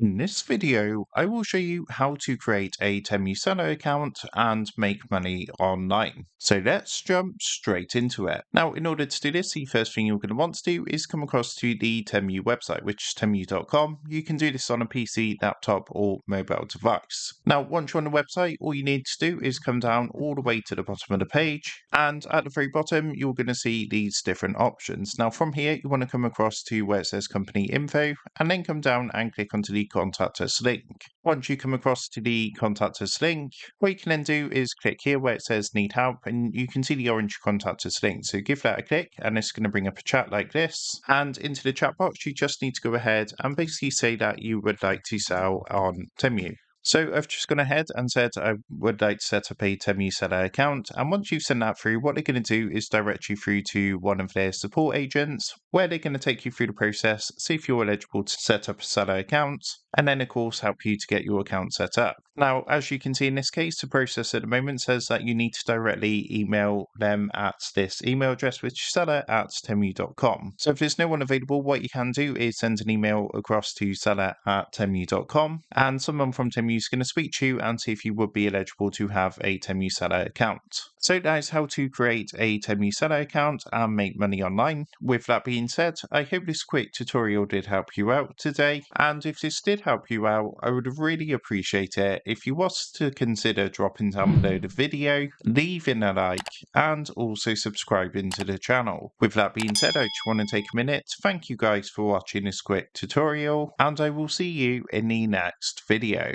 In this video, I will show you how to create a Temu seller account and make money online. So let's jump straight into it. Now, in order to do this, the first thing you're going to want to do is come across to the Temu website, which is temu.com. You can do this on a PC, laptop, or mobile device. Now, once you're on the website, all you need to do is come down all the way to the bottom of the page. And at the very bottom, you're going to see these different options. Now, from here, you want to come across to where it says company info, and then come down and click onto the contact us link. Once you come across to the contact us link, what you can then do is click here where it says need help, and you can see the orange contact us link. So give that a click, and it's going to bring up a chat like this. And into the chat box, you just need to go ahead and basically say that you would like to sell on Temu. So I've just gone ahead and said I would like to set up a Temu seller account. And once you've sent that through, what they're going to do is direct you through to one of their support agents, where they're going to take you through the process, see if you're eligible to set up a seller account, and then of course help you to get your account set up. Now, as you can see in this case, the process at the moment says that you need to directly email them at this email address, which is seller@temu.com. So if there's no one available, what you can do is send an email across to seller@temu.com, and someone from Temu is going to speak to you and see if you would be eligible to have a Temu seller account. So that is how to create a Temu seller account and make money online. With that being said, I hope this quick tutorial did help you out today, and if this did help you out, I would really appreciate it if you was to consider dropping down below the video, leaving a like, and also subscribing to the channel. With that being said, I just want to take a minute to thank you guys for watching this quick tutorial, and I will see you in the next video.